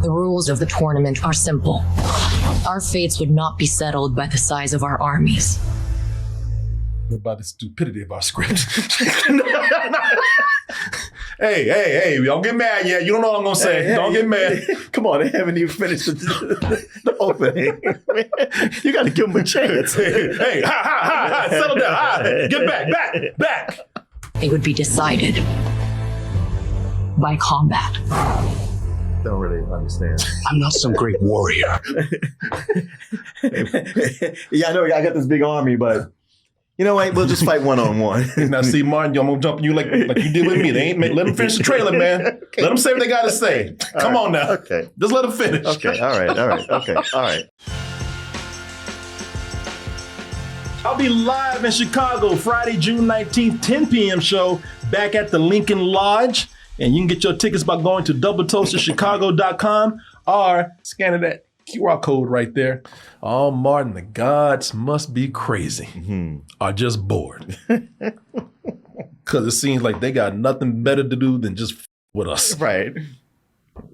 The rules of the tournament are simple. Our fates would not be settled by the size of our armies. By the stupidity of our script. Hey, don't get mad yet. You don't know what I'm going to say. Don't get mad. Come on, they haven't even finished the opening. You got to give them a chance. Hey, settle down. Get back. They would be decided by combat. Don't really understand. I'm not some great warrior. Yeah, I know I got this big army, but you know what? We'll just fight one-on-one. Now, see, Martin, I'm going to jump on you like you did with me. Let them finish the trailer, man. Okay. Let them say what they got to say. Come on now. Okay. Just let them finish. Okay. All right. Okay. All right. I'll be live in Chicago Friday, June 19th, 10 p.m. show back at the Lincoln Lodge. And you can get your tickets by going to doubletoastedchicago.com or scanning that QR code right there. Oh, Martin, the gods must be crazy or just bored. Because it seems like they got nothing better to do than just with us. Right.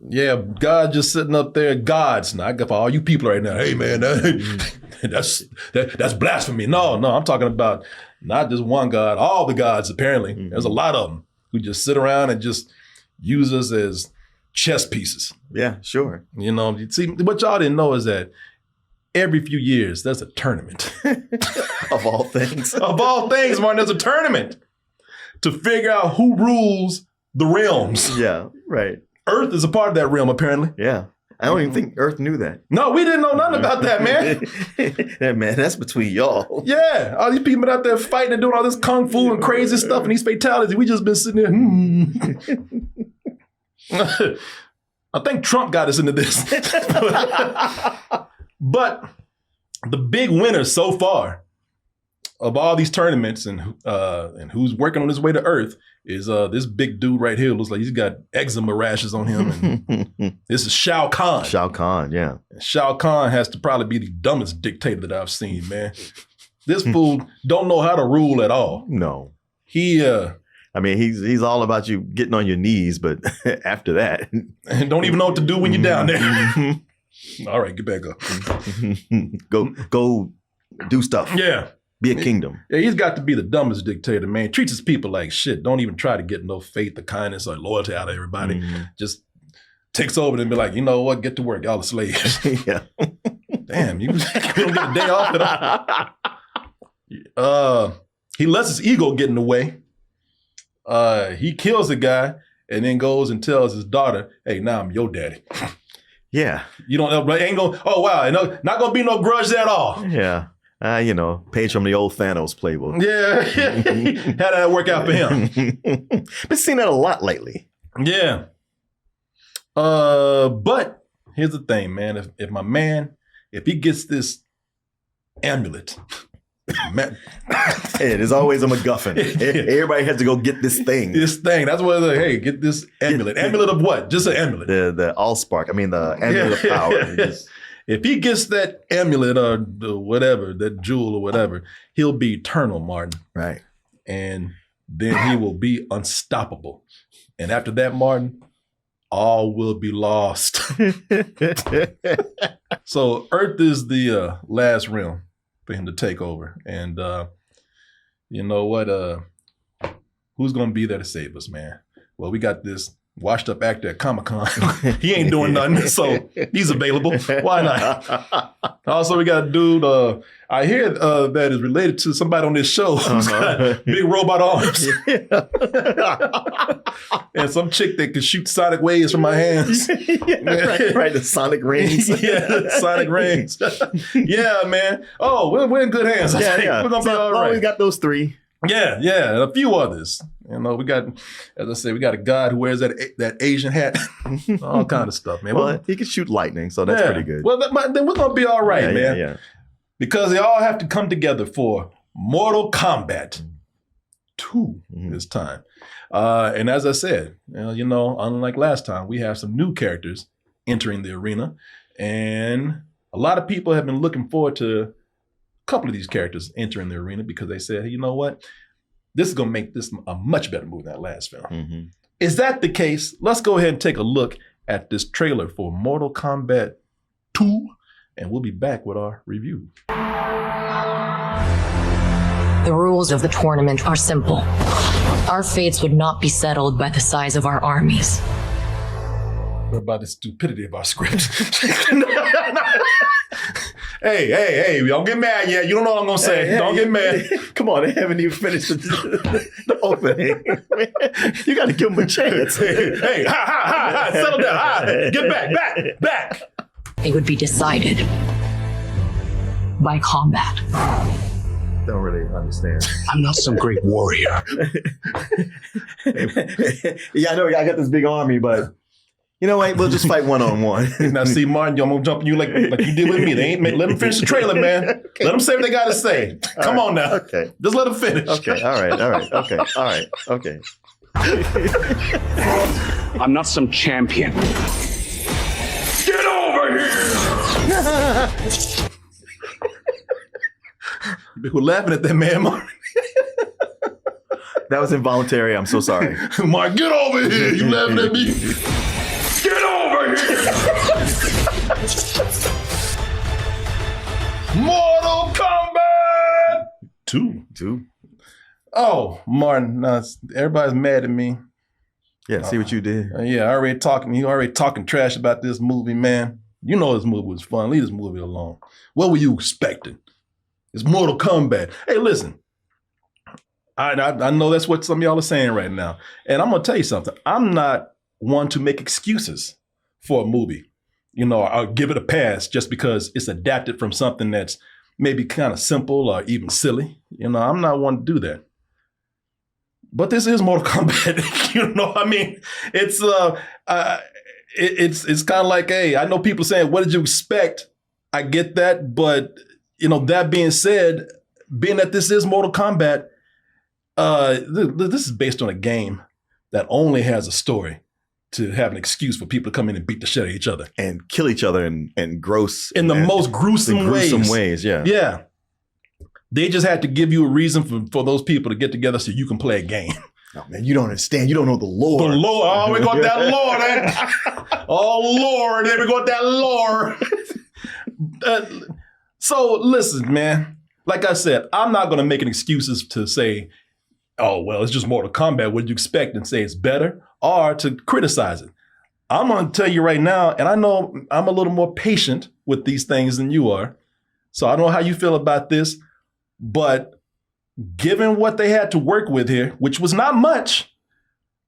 Yeah, God just sitting up there. Gods. Now, I got for all you people right now. Hey, man, that's blasphemy. No, I'm talking about not just one God, all the gods, apparently. There's a lot of them who just sit around and just use us as chess pieces. Yeah, sure. You know, see, what y'all didn't know is that every few years, there's a tournament. Of all things. Of all things, Martin, there's a tournament to figure out who rules the realms. Yeah, right. Earth is a part of that realm, apparently. Yeah. I don't even think Earth knew that. No, we didn't know nothing about that, man. Yeah, man, that's between y'all. Yeah, all these people out there fighting and doing all this kung fu and crazy stuff and these fatalities. We just been sitting there. I think Trump got us into this. But the big winner so far of all these tournaments and who's working on his way to Earth is this big dude right here. Looks like he's got eczema rashes on him. And this is Shao Kahn. Shao Kahn, yeah. And Shao Kahn has to probably be the dumbest dictator that I've seen, man. This fool don't know how to rule at all. No. He I mean, he's all about you getting on your knees, but after that. And don't even know what to do when you're down there. All right, get back up. Go do stuff. Yeah. Be a kingdom. Yeah, he's got to be the dumbest dictator, man. Treats his people like shit. Don't even try to get no faith or kindness or loyalty out of everybody. Just takes over and be like, you know what? Get to work. Y'all are slaves. Yeah. Damn, you don't get a day off at all. He lets his ego get in the way. He kills a guy and then goes and tells his daughter, hey, now I'm your daddy. Yeah. You don't know, ain't gonna, oh wow, not gonna be no grudge there at all. Yeah. Page from the old Thanos playbook. Yeah. How did that work out for him? Been seeing that a lot lately. Yeah. But here's the thing, man. If he gets this amulet, man, hey, there's always a MacGuffin. Everybody has to go get this thing. This thing. That's what it's like, hey, get this amulet. Amulet of what? Just an amulet. The Allspark. I mean, the amulet of power. If he gets that amulet or the whatever, that jewel or whatever, he'll be eternal, Martin. Right. And then he will be unstoppable. And after that, Martin, all will be lost. So Earth is the last realm for him to take over. And you know what? Who's going to be there to save us, man? Well, we got this washed up actor at Comic-Con. He ain't doing nothing, so he's available. Why not? Also, we got a dude, I hear that is related to somebody on this show who's got big robot arms. And some chick that can shoot sonic waves from my hands. Right, the sonic rings. Yeah, sonic rings. Yeah, man. Oh, we're in good hands. Yeah. We're going to be all right. We got those three. Yeah, and a few others. You know, we got, as I say, we got a god who wears that Asian hat, all kind of stuff, man. Well, he can shoot lightning, so that's pretty good. Well, then we're gonna be all right, man. Yeah. Because they all have to come together for Mortal Kombat II this time. And as I said, unlike last time, we have some new characters entering the arena, and a lot of people have been looking forward to a couple of these characters entering the arena because they said, hey, you know what? This is going to make this a much better movie than that last film. Is that the case? Let's go ahead and take a look at this trailer for Mortal Kombat 2, and we'll be back with our review. The rules of the tournament are simple. Our fates would not be settled by the size of our armies. What about the stupidity of our script? Hey, don't get mad yet. You don't know what I'm going to say. Don't get mad. Come on, they haven't even finished the opening. You got to give them a chance. Hey, ha, settle down. Get back. It would be decided by combat. Don't really understand. I'm not some great warrior. Yeah, I know. I got this big army, but you know what? We'll just fight one-on-one. Now, see, Martin, I'm going to jump on you like you did with me. Let them finish the trailer, man. Okay. Let them say what they got to say. Come on now. Okay. Just let them finish. Okay. All right. Okay. I'm not some champion. Get over here! We're laughing at that man, Martin. That was involuntary. I'm so sorry. Mark, get over here. You laughing at me? Get over here! Mortal Kombat 2. Oh, Martin, everybody's mad at me. Yeah, see what you did. Yeah, you already talking trash about this movie, man. You know this movie was fun. Leave this movie alone. What were you expecting? It's Mortal Kombat. Hey, listen. I know that's what some of y'all are saying right now. And I'm going to tell you something. I'm not one to make excuses for a movie. You know, I'll give it a pass just because it's adapted from something that's maybe kind of simple or even silly. You know, I'm not one to do that. But this is Mortal Kombat. You know, I mean, it's kind of like, hey, I know people saying, what did you expect? I get that. But, you know, that being said, being that this is Mortal Kombat, this is based on a game that only has a story to have an excuse for people to come in and beat the shit out of each other. And kill each other in the most gruesome ways. Yeah. Yeah. They just had to give you a reason for those people to get together so you can play a game. Oh, man, you don't understand. You don't know the lore. The lore. Oh, we got that lore. Oh, Lord. There we got that lore. So listen, man. Like I said, I'm not going to make any excuses to say, oh, well, it's just Mortal Kombat. What did you expect? And say it's better, or to criticize it. I'm going to tell you right now, and I know I'm a little more patient with these things than you are. So I don't know how you feel about this. But given what they had to work with here, which was not much,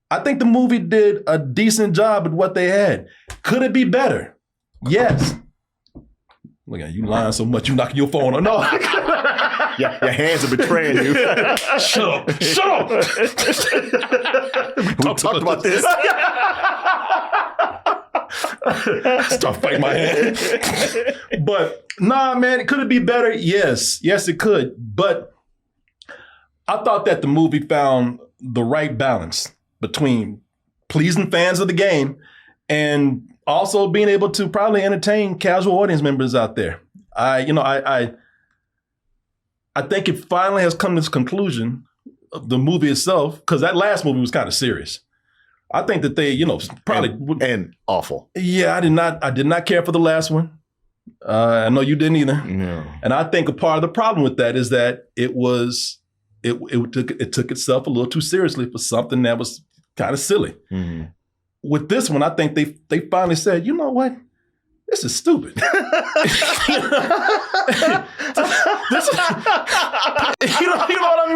I think the movie did a decent job at what they had. Could it be better? Yes. Look at you lying so much, you knocking your phone on. No. Yeah, your hands are betraying you. Shut up. We talked about this. Start fighting my hand. But nah, man, could it be better? Yes, it could. But I thought that the movie found the right balance between pleasing fans of the game and also being able to probably entertain casual audience members out there. I think it finally has come to this conclusion of the movie itself, because that last movie was kind of serious. I think that they, probably and awful. Yeah, I did not care for the last one. I know you didn't either. No. And I think a part of the problem with that is that it took itself a little too seriously for something that was kind of silly. Mm-hmm. With this one, I think they finally said, you know what? This is stupid. You know what I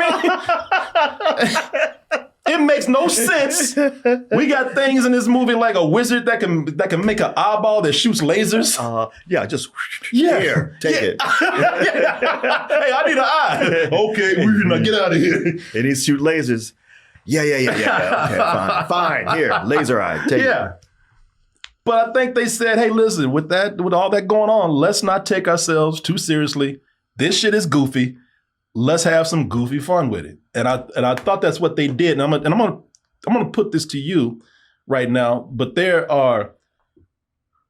mean? It makes no sense. We got things in this movie like a wizard that can make an eyeball that shoots lasers. Just yeah. Here, take it. Yeah. Hey, I need an eye. Okay, now get out of here. It needs to shoot lasers. Yeah. Okay, fine. Here, laser eye. Take it. But I think they said, hey, listen, with all that going on, let's not take ourselves too seriously. This shit is goofy. Let's have some goofy fun with it. And I thought that's what they did. And I'm gonna put this to you right now, but there are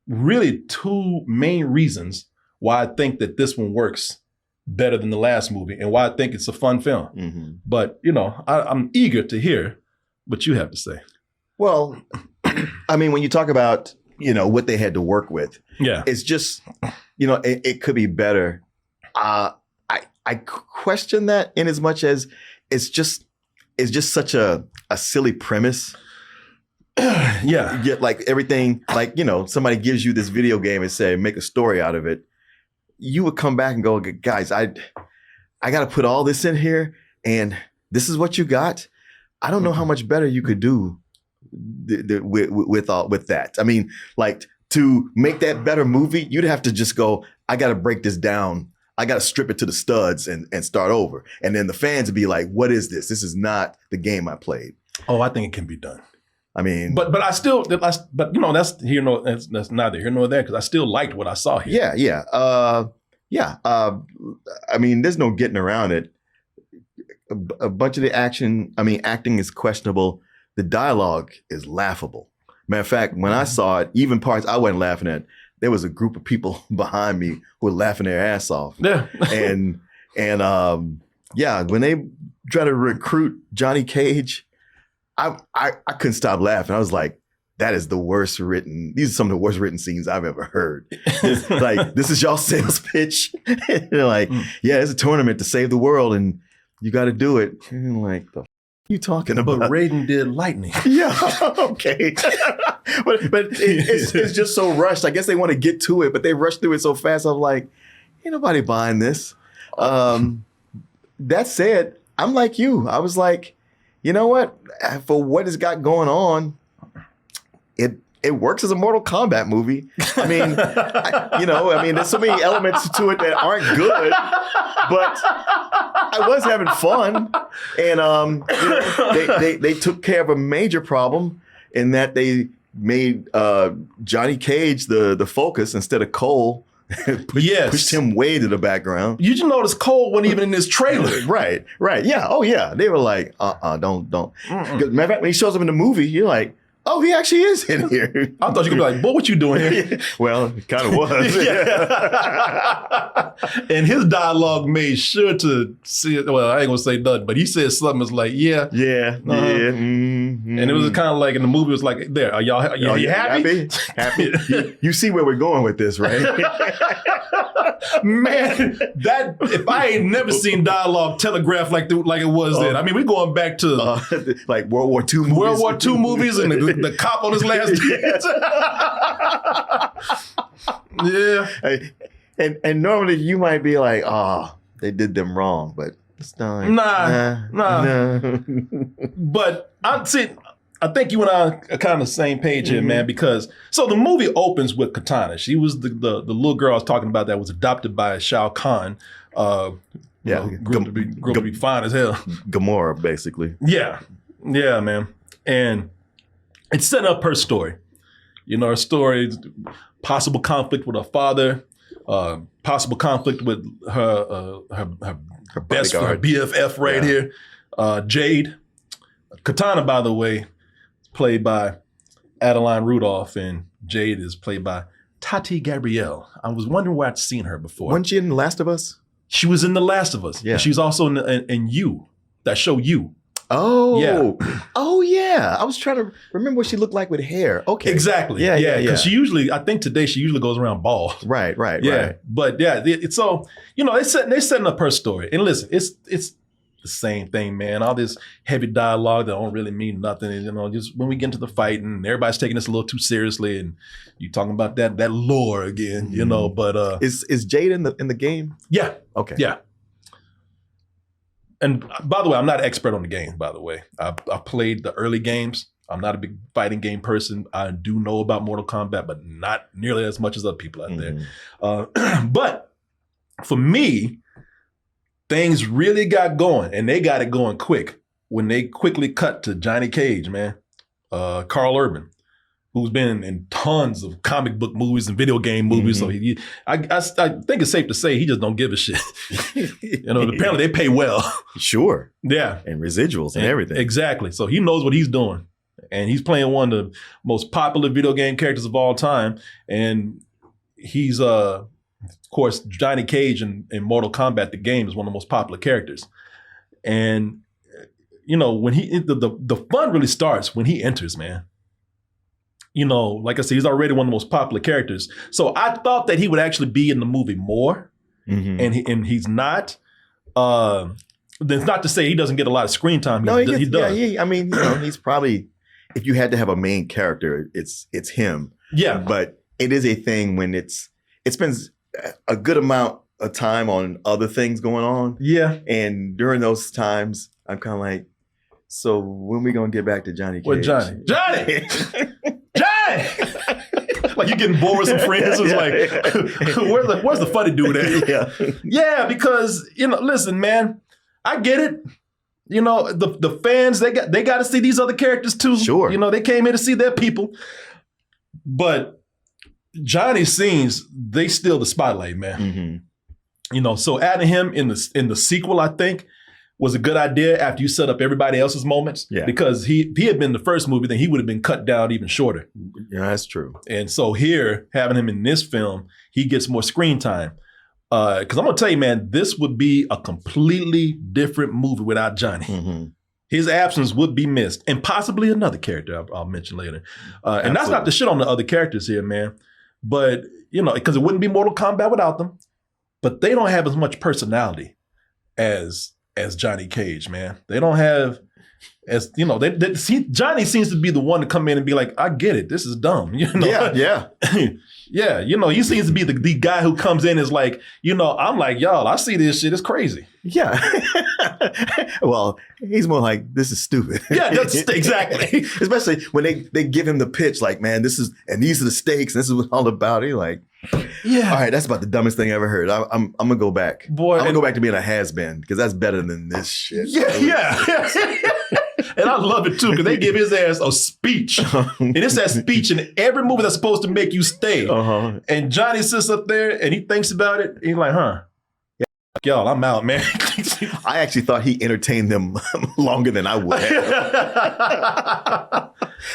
really two main reasons why I think that this one works better than the last movie and why I think it's a fun film. Mm-hmm. But, I'm eager to hear what you have to say. Well, I mean, when you talk about what they had to work with. Yeah. It's just, it could be better. I question that in as much as it's just such a silly premise. Yeah. Yet like everything, like, somebody gives you this video game and say, make a story out of it. You would come back and go, guys, I got to put all this in here and this is what you got. I don't know how much better you could do with that. I mean, like to make that better movie, you'd have to just go, I got to break this down. I got to strip it to the studs and start over. And then the fans would be like, what is this? This is not the game I played. Oh, I think it can be done. I mean, but that's that's neither here nor there because I still liked what I saw here. Yeah. I mean, there's no getting around it. A bunch of the acting is questionable. The dialogue is laughable. Matter of fact, when I saw it, even parts I wasn't laughing at, there was a group of people behind me who were laughing their ass off. Yeah. and when they try to recruit Johnny Cage, I couldn't stop laughing. I was like, that is the worst written. These are some of the worst written scenes I've ever heard. It's like, this is y'all sales pitch. They're like, yeah, it's a tournament to save the world and you got to do it. And like, the you talking about? But Raiden did lightning. Yeah, okay. but it's just so rushed. I guess they want to get to it, but they rushed through it so fast. I'm like, ain't nobody buying this. That said, I'm like you. I was like, you know what? For what it's got going on, it works as a Mortal Kombat movie. I mean, there's so many elements to it that aren't good, but I was having fun. And they took care of a major problem in that they made Johnny Cage the focus instead of Cole. Pushed him way to the background. You just notice Cole wasn't even in this trailer. Right. Yeah. Oh yeah. They were like, don't. Matter of fact, when he shows up in the movie, you're like, oh, he actually is in here. I thought you could be like, boy, what you doing here? Well, it kind of was. And his dialogue made sure to see it. Well, I ain't gonna say nothing, but he said something that's like, yeah. Mm-hmm. And it was kind of like in the movie, it was like, there, are y'all you happy? Happy? You see where we're going with this, right? Man, that if I ain't never seen dialogue telegraphed like it was then. I mean, we're going back to like World War II movies. World War II movies and the cop on his last yeah. And normally you might be like, they did them wrong, but it's not. Nah. But I think you and I are kind of the same page here, man, because so the movie opens with Katana. She was the little girl I was talking about that was adopted by Shao Kahn. Grew up to be fine as hell. Gamora, basically. Yeah, man. And it's setting up her story. Her story, possible conflict with her father, possible conflict with her best friend, her BFF right here, Jade. Katana, by the way, played by Adeline Rudolph, and Jade is played by Tati Gabrielle. I was wondering where I'd seen her before. Wasn't she in The Last of Us? She was in The Last of Us. Yeah. She's also in You, that show You. Oh, yeah. Oh, yeah. I was trying to remember what she looked like with hair. Okay. Exactly. Yeah. Because she usually, I think today she usually goes around bald. Right. Yeah. Right. But yeah, it's so, they're setting up her story. And listen, it's the same thing, man. All this heavy dialogue that don't really mean nothing. And, just when we get into the fight and everybody's taking this a little too seriously and you talking about that lore again, but is Jade in the game? Yeah. Okay. Yeah. And by the way, I'm not an expert on the game, by the way. I played the early games. I'm not a big fighting game person. I do know about Mortal Kombat, but not nearly as much as other people out there. But for me, things really got going, and they got it going quick when they quickly cut to Johnny Cage, man. Carl Urban, who's been in tons of comic book movies and video game movies. So I think it's safe to say he just don't give a shit. Apparently they pay well. Sure. Yeah. And residuals and everything. Exactly. So he knows what he's doing. And he's playing one of the most popular video game characters of all time. And he's, of course, Johnny Cage in Mortal Kombat, the game, is one of the most popular characters. And, when the fun really starts when he enters, man. you know, like I said, he's already one of the most popular characters. So I thought that he would actually be in the movie more, and he's not. That's not to say he doesn't get a lot of screen time. He does. Yeah, I mean, you know, he's probably, if you had to have a main character, it's him. Yeah. But it is a thing when it spends a good amount of time on other things going on. Yeah. And during those times, I'm kind of like, so when we gonna get back to Johnny Cage? What Johnny? Johnny! Like you're getting bored with some friends. It's like, where's the funny dude at? Yeah, because, you know, listen, man, I get it. You know, the fans, they got to see these other characters too. Sure. You know, they came here to see their people. But Johnny's scenes, they steal the spotlight, man. You know, so adding him in the sequel, I think, was a good idea after you set up everybody else's moments. Yeah. Because he had been the first movie, then he would have been cut down even shorter. Yeah, that's true. And so here, having him in this film, he gets more screen time. Because I'm going to tell you, man, this would be a completely different movie without Johnny. His absence would be missed. And possibly another character I'll mention later. And that's not the shit on the other characters here, man. But, you know, because it wouldn't be Mortal Kombat without them. But they don't have as much personality as Johnny Cage, man. They don't have, as you know, Johnny seems to be the one to come in and be like, I get it, this is dumb. You know? Yeah. Yeah, you know, he seems to be the guy who comes in is like, you know, I'm like, y'all, I see this shit, it's crazy. Yeah. Well, he's more like, this is stupid. Yeah, that's exactly. Especially when they give him the pitch, like, man, these are the stakes, this is what it's all about. He's like, yeah. All right, that's about the dumbest thing I ever heard. I'm gonna go back. I'm gonna go back to being a has-been because that's better than this shit. Yeah. And I love it too because they give his ass a speech, and it's that speech in every movie that's supposed to make you stay. And Johnny sits up there and he thinks about it. And he's like, huh? Yeah, y'all, I'm out, man. I actually thought he entertained them longer than I would have.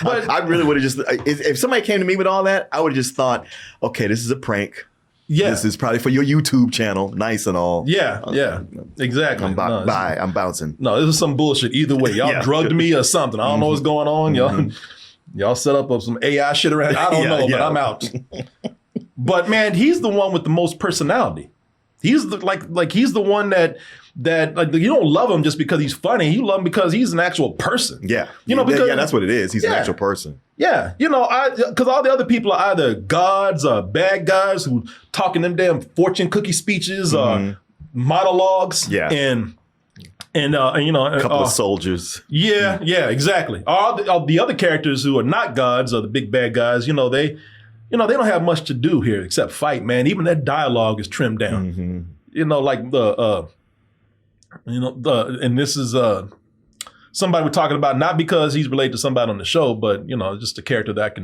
But I really would have just, if somebody came to me with all that, I would have just thought, okay, this is a prank. Yeah. This is probably for your YouTube channel. Nice and all. Yeah, exactly. I'm bouncing. No, this is some bullshit either way. Y'all drugged me or something. I don't know what's going on. Y'all set up some AI shit around. I don't know, but I'm out. But man, he's the one with the most personality. He's he's the one that like you don't love him just because he's funny. You love him because he's an actual person. Yeah, you know, because that's what it is. He's an actual person. Yeah, you know, because all the other people are either gods or bad guys who talking them damn fortune cookie speeches or monologues. Yeah, and you know, a couple of soldiers. Yeah, exactly. All the other characters who are not gods or the big bad guys, you know, they don't have much to do here except fight, man. Even that dialogue is trimmed down. You know, like and this is somebody we're talking about, not because he's related to somebody on the show, but, you know, just a character that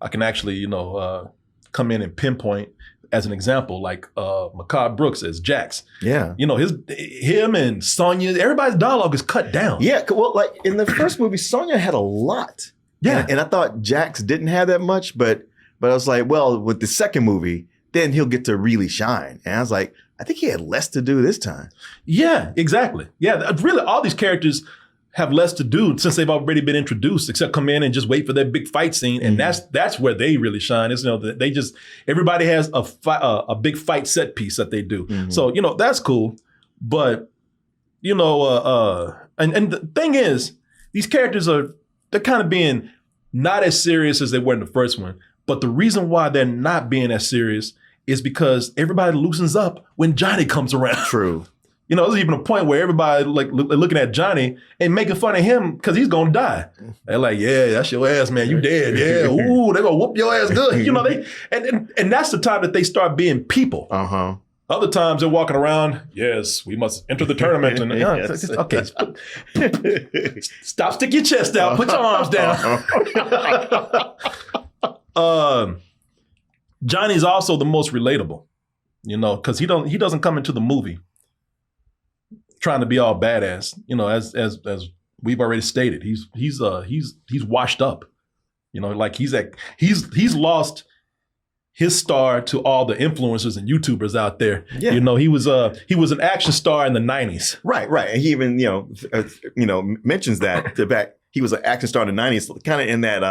I can actually, you know, come in and pinpoint as an example, like Macabre Brooks as Jax. Yeah. You know, him and Sonya, everybody's dialogue is cut down. Yeah, well, like in the first movie, Sonya had a lot. Yeah. And I thought Jax didn't have that much, but I was like, well, with the second movie, then he'll get to really shine. And I was like, I think he had less to do this time. Yeah, exactly. Yeah, really, all these characters have less to do since they've already been introduced, except come in and just wait for their big fight scene, and that's where they really shine. Is, you know, they just, everybody has a big fight set piece that they do. So, you know, that's cool. But, you know, and the thing is, they're kind of being not as serious as they were in the first one. But the reason why they're not being as serious is because everybody loosens up when Johnny comes around. True. You know, there's even a point where everybody like looking at Johnny and making fun of him because he's gonna die. They're like, "Yeah, that's your ass, man. You dead. Yeah, ooh, they're gonna whoop your ass good." You know, and that's the time that they start being people. Other times they're walking around. Yes, we must enter the tournament. And okay, stop, stick your chest out, put your arms down. Johnny's also the most relatable, you know, because he doesn't come into the movie trying to be all badass. You know, as we've already stated, he's washed up. You know, like he's lost his star to all the influencers and YouTubers out there. Yeah. You know, he was an action star in the 90s. Right. And he even, mentions that the fact he was an action star in the 90s, kind of in that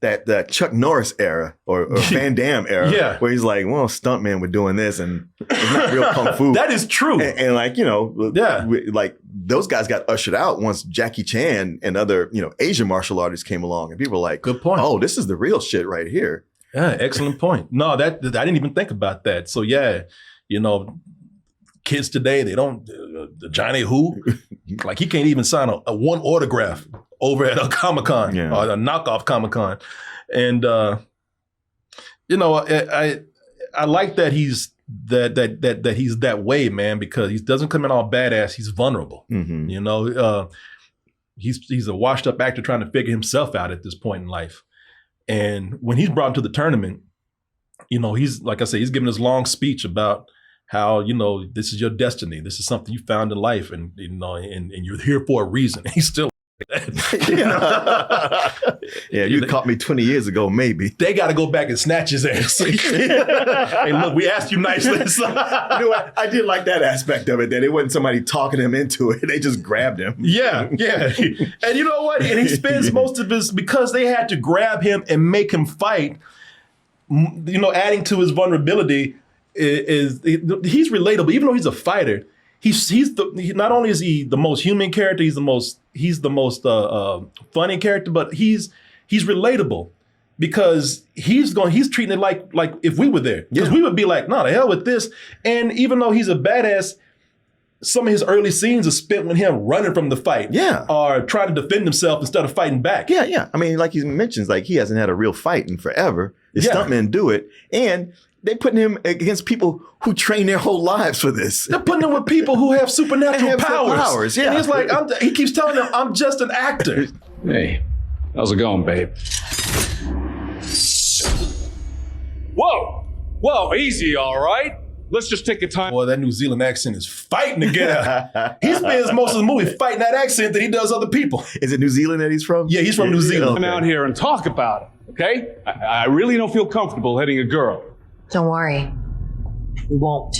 that Chuck Norris era or Van Damme era, Yeah. where he's like, well, stuntmen were doing this, and it's not real kung fu. That is true. And like, you know, Yeah. like those guys got ushered out once Jackie Chan and other, you know, Asian martial artists came along, and people were like, Good point. oh, this is the real shit right here. Yeah, excellent point. No, I didn't even think about that. So yeah, you know, kids today, they don't, the Johnny Who, like he can't even sign a one autograph over at a Comic-Con Yeah. or a knockoff Comic-Con. And, you know, I like that he's that he's that way, man, because he doesn't come in all badass. He's vulnerable. Mm-hmm. You know, he's a washed up actor trying to figure himself out at this point in life. And when he's brought to the tournament, you know, he's, like I said, he's giving this long speech about how, you know, this is your destiny. This is something you found in life, and, you know, and you're here for a reason. He's still Yeah, you caught me 20 years ago, maybe. They got to go back and snatch his ass. Hey, look, we asked you nicely. So. You know what? I did like that aspect of it, that it wasn't somebody talking him into it. They just grabbed him. Yeah. And you know what? And he spends most of his, because they had to grab him and make him fight, you know, adding to his vulnerability is he's relatable. Even though he's a fighter, not only is he the most human character, he's the most funny character, but he's relatable because he's treating it like if we were there, because we would be like, no, the hell with this. And even though he's a badass, some of his early scenes are spent with him running from the fight, or trying to defend himself instead of fighting back. Yeah. I mean, like he mentions, like he hasn't had a real fight in forever. The stuntmen do it, and they putting him against people who train their whole lives for this. They're putting him with people who have supernatural powers. Yeah. And he's like, he keeps telling them, I'm just an actor. Hey, how's it going, babe? Whoa, easy, all right? Let's just take a time. Boy, that New Zealand accent is fighting to get out. He spends most of the movie fighting that accent that he does other people. Is it New Zealand that he's from? Yeah, he's from New Zealand. Come out here and talk about it, okay? I really don't feel comfortable hitting a girl. Don't worry. We won't.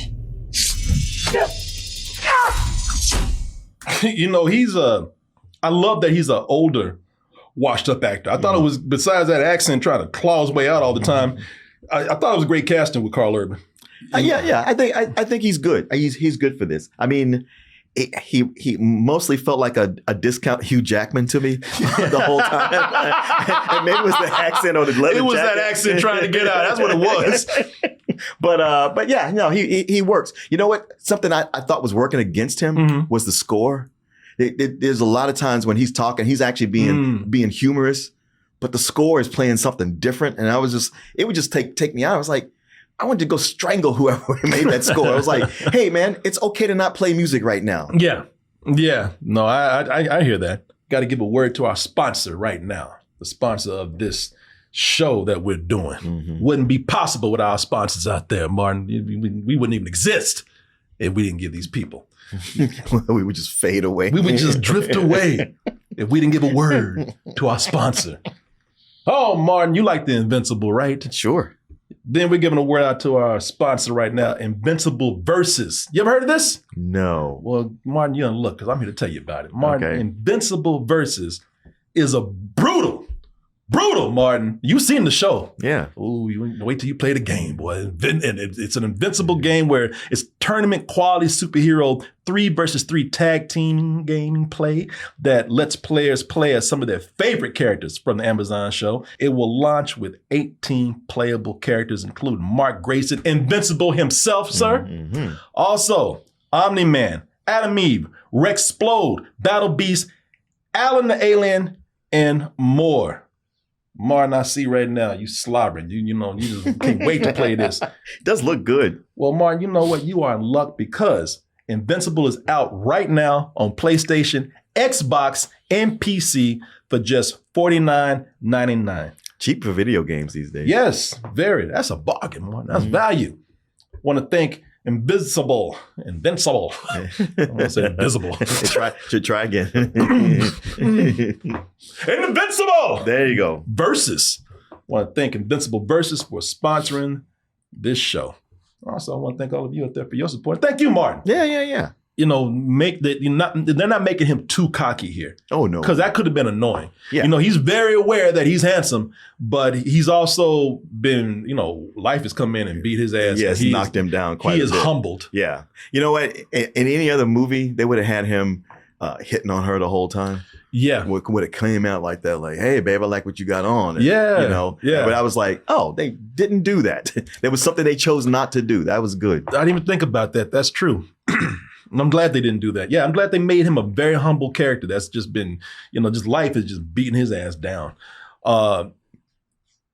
You know, I love that he's an older, washed up actor. I thought it was, besides that accent trying to claw his way out all the time, I thought it was a great casting with Carl Urban. Yeah. I think he's good. He's good for this. I mean, he mostly felt like a discount Hugh Jackman to me the whole time. And maybe it was the accent or the leather jacket. It was that accent trying to get out. That's what it was. But yeah, no, he works. You know what? Something I thought was working against him was the score. There's a lot of times when he's talking, he's actually being humorous, but the score is playing something different. And it would just take me out. I was like, I wanted to go strangle whoever made that score. I was like, hey, man, it's okay to not play music right now. Yeah. No, I hear that. Got to give a word to our sponsor right now. The sponsor of this show that we're doing. Wouldn't be possible without our sponsors out there, Martin. We wouldn't even exist if we didn't give these people. We would just fade away. We would just drift away if we didn't give a word to our sponsor. Oh, Martin, you like the Invincible, right? Sure. Then we're giving a word out to our sponsor right now, Invincible Versus. You ever heard of this? No. Well, Martin, you don't look, because I'm here to tell you about it. Martin, Okay. Invincible Versus is a brutal, Martin. You've seen the show. Yeah. Ooh, you wait till you play the game, boy. And it's an invincible game where it's tournament quality superhero 3 versus 3 tag team gaming play that lets players play as some of their favorite characters from the Amazon show. It will launch with 18 playable characters, including Mark Grayson, Invincible himself, sir. Also, Omni-Man, Adam Eve, Rexplode, Battle Beast, Alan the Alien, and more. Martin, I see right now you slobbering. You know, you just can't wait to play this. It does look good. Well, Martin, you know what? You are in luck because Invincible is out right now on PlayStation, Xbox, and PC for just $49.99. Cheap for video games these days. Yes, very. That's a bargain, Martin. That's value. Want to thank Invincible. I'm going to say invisible. Should try again. Invincible! There you go. Versus. Want to thank Invincible Versus for sponsoring this show. Also, I want to thank all of you out there for your support. Thank you, Martin. Yeah. they're not making him too cocky here. Oh no, because that could have been annoying. Yeah. He's very aware that he's handsome, but he's also been, life has come in and beat his ass. Yeah, it's knocked him down quite a bit. He is humbled. Yeah. You know what? In any other movie, they would have had him hitting on her the whole time. Yeah. Would have came out like that, like, hey, babe, I like what you got on. And, Yeah. Yeah. But I was like, oh, they didn't do that. There was something they chose not to do. That was good. I didn't even think about that. That's true. And I'm glad they didn't do that. Yeah, I'm glad they made him a very humble character. That's just been, just life is just beating his ass down.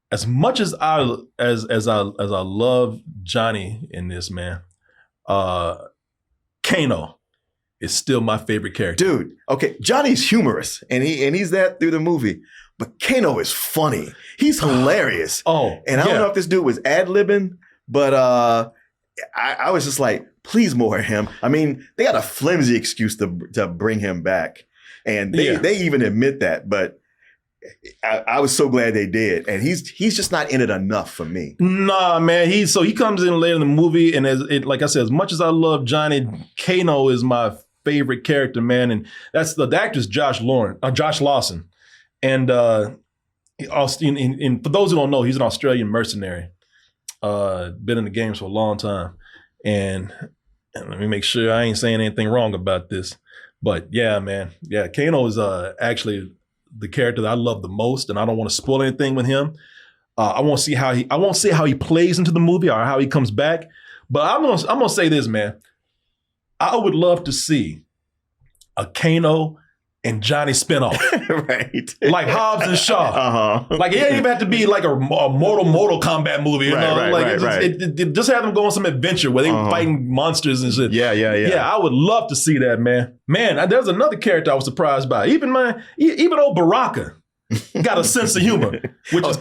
As much as I love Johnny in this, man, Kano is still my favorite character. Dude, okay, Johnny's humorous and he's that through the movie, but Kano is funny. He's hilarious. And I don't know if this dude was ad-libbing, but I was just like, please more of him. I mean, they got a flimsy excuse to bring him back. And they even admit that, but I was so glad they did. And he's just not in it enough for me. Nah, man. He comes in later in the movie, and like I said, as much as I love Johnny, Kano is my favorite character, man. And that's the actor's Josh Lawson. And for those who don't know, he's an Australian mercenary. Been in the games for a long time. And let me make sure I ain't saying anything wrong about this. But yeah, man. Yeah, Kano is actually the character that I love the most, and I don't want to spoil anything with him. I won't see how he plays into the movie or how he comes back. But I'm gonna say this, man. I would love to see a Kano and Johnny spinoff. Right. Like Hobbs and Shaw. Like it ain't even have to be like a Mortal Kombat movie, you know? It just have them go on some adventure where they fighting monsters and shit. Yeah. Yeah, I would love to see that, man. Man, there's another character I was surprised by. Even old Baraka got a sense of humor.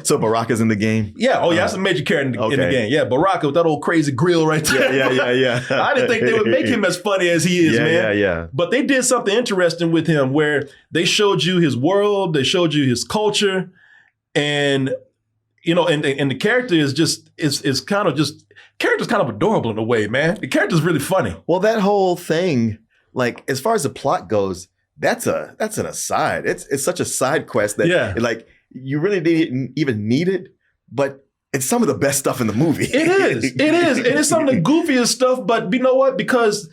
So Baraka's in the game? Yeah. Oh, yeah. That's a major character in the game. Yeah. Baraka with that old crazy grill right there. Yeah. I didn't think they would make him as funny as he is, man. Yeah. But they did something interesting with him where they showed you his world, they showed you his culture, and and the character is kind of adorable in a way, man. The character's really funny. Well, that whole thing, like as far as the plot goes, that's an aside. It's such a side quest that like you really didn't even need it, but it's some of the best stuff in the movie. It is. And it's some of the goofiest stuff, but you know what? Because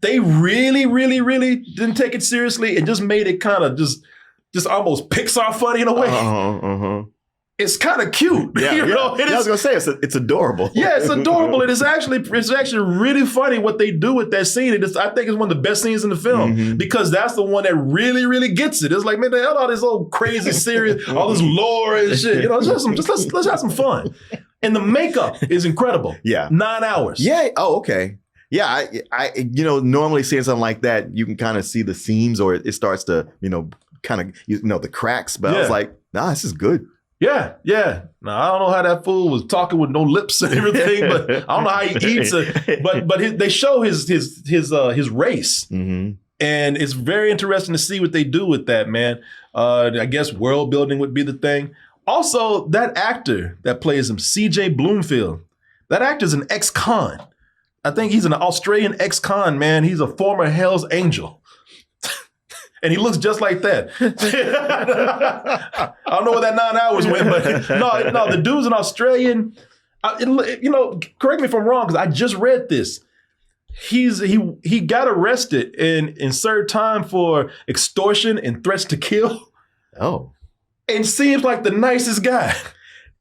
they really, really, really didn't take it seriously and just made it kind of just almost Pixar funny in a way. It's kind of cute. Yeah, I was gonna say it's adorable. Yeah, it's adorable. It's actually really funny what they do with that scene. I think it's one of the best scenes in the film because that's the one that really, really gets it. It's like, man, the hell all this old crazy serious, all this lore and shit. Let's have some fun. And the makeup is incredible. Yeah, 9 hours. Yeah. Oh, okay. Yeah, I normally seeing something like that, you can kind of see the seams or it starts to kind of the cracks. But I was like, nah, this is good. Yeah. Now I don't know how that fool was talking with no lips and everything, but I don't know how he eats it. But they show his race, and it's very interesting to see what they do with that, man. I guess world building would be the thing. Also, that actor that plays him, C.J. Bloomfield, that actor's an ex-con. I think he's an Australian ex-con, man. He's a former Hell's Angel. And he looks just like that. I don't know where that 9 hours went, but no, the dude's an Australian. Correct me if I'm wrong, because I just read this. He got arrested and served time for extortion and threats to kill. Oh. And seems like the nicest guy.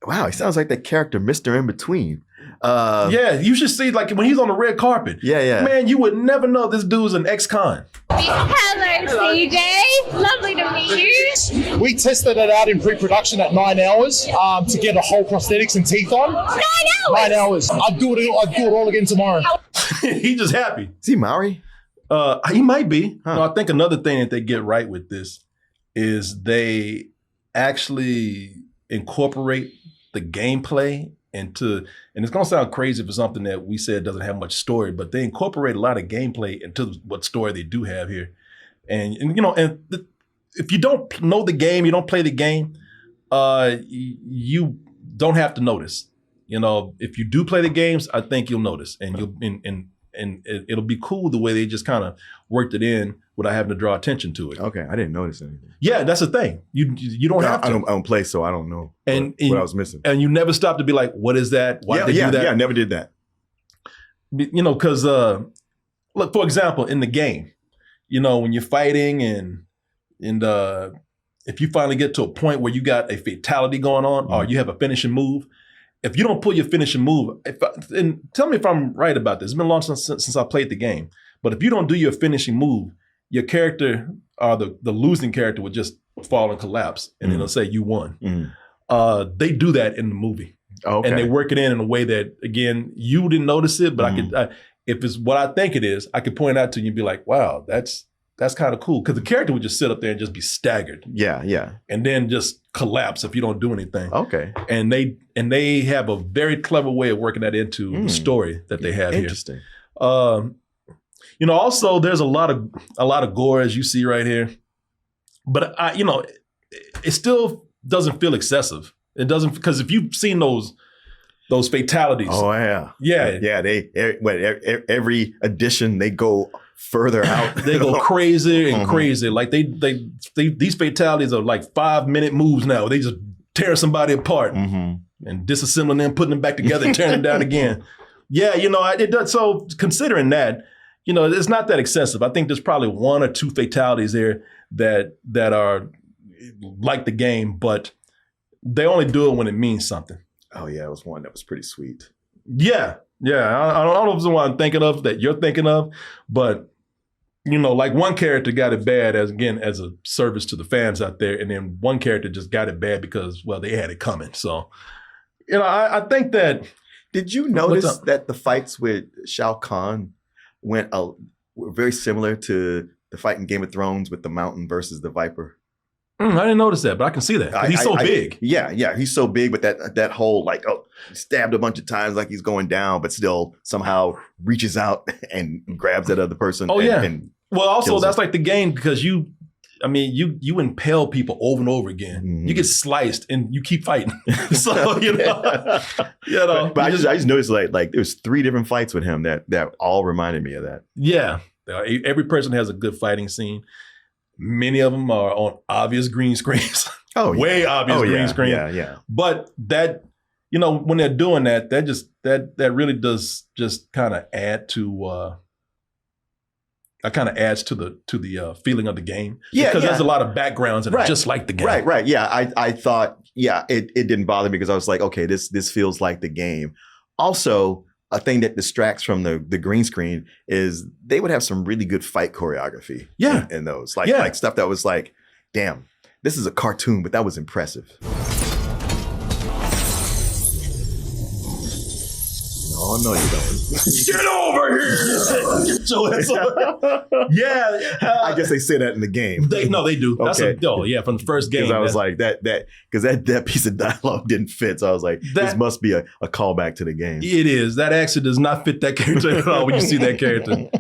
Wow, he sounds like that character, Mr. In Between. Yeah, you should see like when he's on the red carpet. Yeah. Man, you would never know this dude's an ex-con. Hello, CJ. Lovely to meet you. We tested it out in pre-production at 9 hours to get a whole prosthetics and teeth on. 9 hours? 9 hours. I'd do it all again tomorrow. He's just happy. Is he Maori? He might be. Huh. No, I think another thing that they get right with this is they actually incorporate the gameplay into, and it's gonna sound crazy for something that we said doesn't have much story, but they incorporate a lot of gameplay into what story they do have here. And if you don't know the game, you don't play the game, you don't have to notice. If you do play the games, I think you'll notice, and and it'll be cool the way they just kind of worked it in without having to draw attention to it. Okay, I didn't notice anything. Yeah, that's the thing. You don't have to. I don't play, so I don't know what I was missing. And you never stop to be like, what is that? Why did they do that? Yeah, I never did that. You know, because look, for example, in the game, you know, when you're fighting and if you finally get to a point where you got a fatality going on or you have a finishing move, if you don't pull your finishing move, and tell me if I'm right about this. It's been long since I played the game, but if you don't do your finishing move, your character or the losing character would just fall and collapse, and it'll say you won. They do that in the movie, and they work it in a way that, again, you didn't notice it, but I could. If it's what I think it is, I could point out to you and be like, "Wow, that's kind of cool," because the character would just sit up there and just be staggered. Yeah. And then just collapse if you don't do anything. Okay. And they have a very clever way of working that into the story that they have Interesting. here. You know, also there's a lot of gore, as you see right here, but it still doesn't feel excessive. It doesn't, because if you've seen those fatalities. Oh yeah. Yeah. Every edition they go further out. They go crazy and crazy. Like these fatalities are like 5-minute moves now. They just tear somebody apart and disassembling them, putting them back together and tearing them down again. Yeah, you know, it does. So considering that, you know, it's not that excessive. I think there's probably 1 or 2 fatalities there that are like the game, but they only do it when it means something. Oh yeah, it was one that was pretty sweet. Yeah. I don't know if it's the one I'm thinking of that you're thinking of, but you know, like one character got it bad as a service to the fans out there, and then one character just got it bad because, well, they had it coming. So, you know, I think that. Did you notice that the fights with Shao Kahn were very similar to the fight in Game of Thrones with the Mountain versus the Viper? I didn't notice that, but I can see that. He's so big. Yeah, he's so big, but that whole like, stabbed a bunch of times like he's going down, but still somehow reaches out and grabs that other person. And well, also that's like the game, because you impale people over and over again. You get sliced and you keep fighting. So But I just noticed like there was 3 different fights with him that all reminded me of that. Yeah, every person has a good fighting scene. Many of them are on obvious green screens. Way obvious green screen. Yeah. But that, you know, when they're doing that that really does just kind of add to adds to the feeling of the game. Because there's a lot of backgrounds that are just like the game. Right. Yeah, I thought, it didn't bother me because I was like, okay, this feels like the game. Also, a thing that distracts from the green screen is they would have some really good fight choreography in those. Like stuff that was like, damn, this is a cartoon, but that was impressive. Oh, no, you don't. Get over here! Get your ass over. I guess they say that in the game. They do. Okay. That's from the first game. Because I was like, that piece of dialogue didn't fit. So I was like, this must be a callback to the game. It is. That actually does not fit that character at all when you see that character.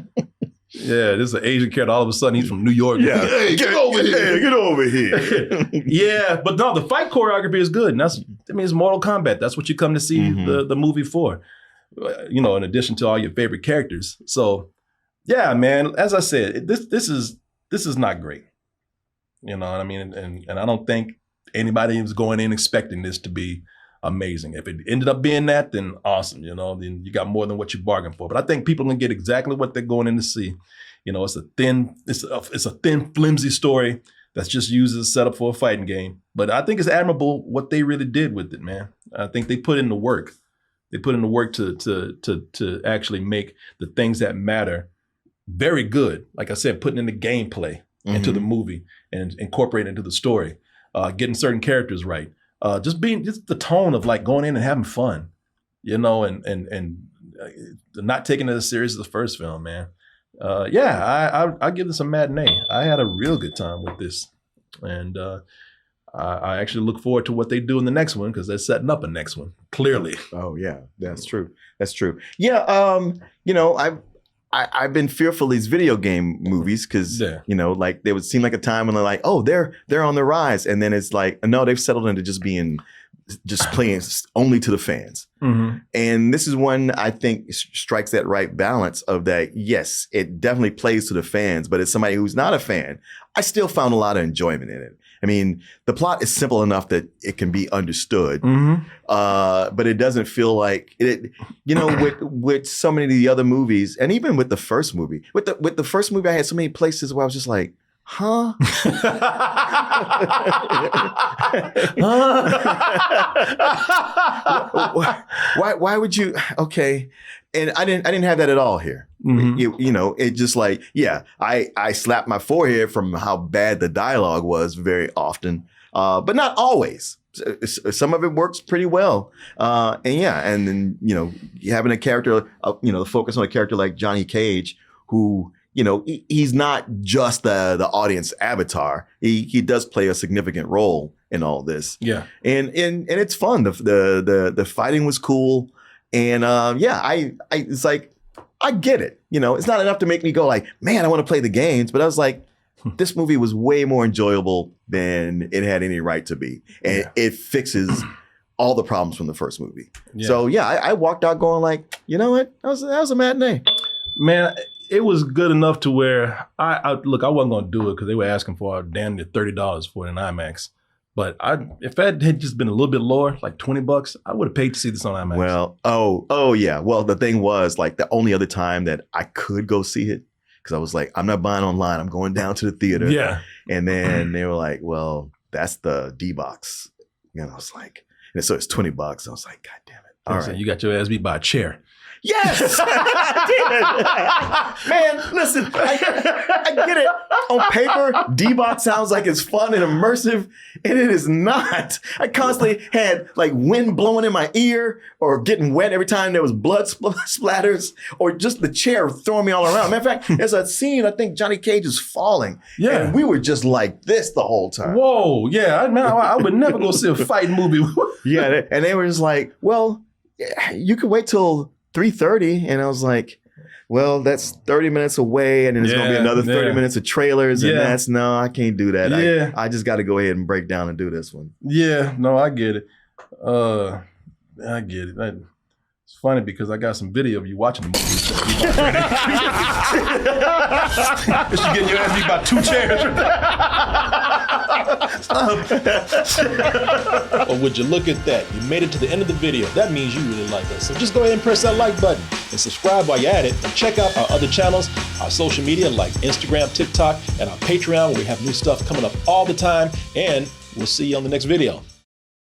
Yeah, this is an Asian character. All of a sudden, he's from New York. Yeah, hey, get over here. Get over here. Yeah, but no, the fight choreography is good. And it's Mortal Kombat. That's what you come to see the movie for. You know, in addition to all your favorite characters. So, yeah, man, as I said, this is not great. You know what I mean? And I don't think anybody was going in expecting this to be amazing. If it ended up being that, then awesome. You know, then you got more than what you bargained for. But I think people can get exactly what they're going in to see. You know, it's a thin, flimsy story that's just used as a setup for a fighting game. But I think it's admirable what they really did with it, man. I think they put in the work. They put in the work to actually make the things that matter very good. Like I said, putting in the gameplay into the movie and incorporating into the story, getting certain characters right, just the tone of like going in and having fun, you know, and not taking it as serious as the first film, man. I give this a matinee. I had a real good time with this, and I actually look forward to what they do in the next one because they're setting up a next one. Clearly. Oh yeah, that's true. That's true. Yeah. You know, I've been fearful of these video game movies because you know, like they would seem like a time when they're like, oh, they're on the rise, and then it's like, no, they've settled into just being just playing only to the fans. And this is one I think strikes that right balance of that. Yes, it definitely plays to the fans, but as somebody who's not a fan, I still found a lot of enjoyment in it. I mean, the plot is simple enough that it can be understood, but it doesn't feel like it. You know, with so many of the other movies, and even with the first movie, with the first movie, I had so many places where I was just like, huh? Why would you? Okay. And I didn't have that at all here. You know, it just like, yeah, I slapped my forehead from how bad the dialogue was very often, but not always. Some of it works pretty well. And then, you know, having a character, you know, focus on a character like Johnny Cage, who, you know, he's not just the audience avatar. He does play a significant role in all this. Yeah. And it's fun. The fighting was cool. And it's like, I get it. You know, it's not enough to make me go like, man, I want to play the games. But I was like, this movie was way more enjoyable than it had any right to be. And it fixes all the problems from the first movie. Yeah. So I walked out going like, you know what? That was a matinee. Man, it was good enough to where I wasn't going to do it because they were asking for damn near $30 for it in IMAX. But if that had just been a little bit lower, like $20, I would have paid to see this on IMAX. Well, oh yeah. Well, the thing was like the only other time that I could go see it, because I was like, I'm not buying online. I'm going down to the theater. Yeah. And then they were like, well, that's the D box. And I was like, and so it's $20. I was like, God damn it. All right. You got your ass beat by a chair. Yes, I did. Man, listen, I get it. On paper, D-Box sounds like it's fun and immersive, and it is not. I constantly had like wind blowing in my ear or getting wet every time there was blood splatters or just the chair throwing me all around. Matter of fact, there's a scene, I think Johnny Cage is falling. Yeah. And we were just like this the whole time. Whoa, yeah. I would never go see a fighting movie. Yeah, and they were just like, well, you could wait till 3:30, and I was like, well, that's 30 minutes away, and then there's gonna be another 30 minutes of trailers, and no, I can't do that. I just got to go ahead and break down and do this one. Yeah, no, I get it. I get it. It's funny because I got some video of you watching the movie. She getting your ass beat by 2 chairs. Or would you look at that? You made it to the end of the video. That means you really like us. So just go ahead and press that like button and subscribe while you're at it. And check out our other channels, our social media like Instagram, TikTok, and our Patreon where we have new stuff coming up all the time. And we'll see you on the next video.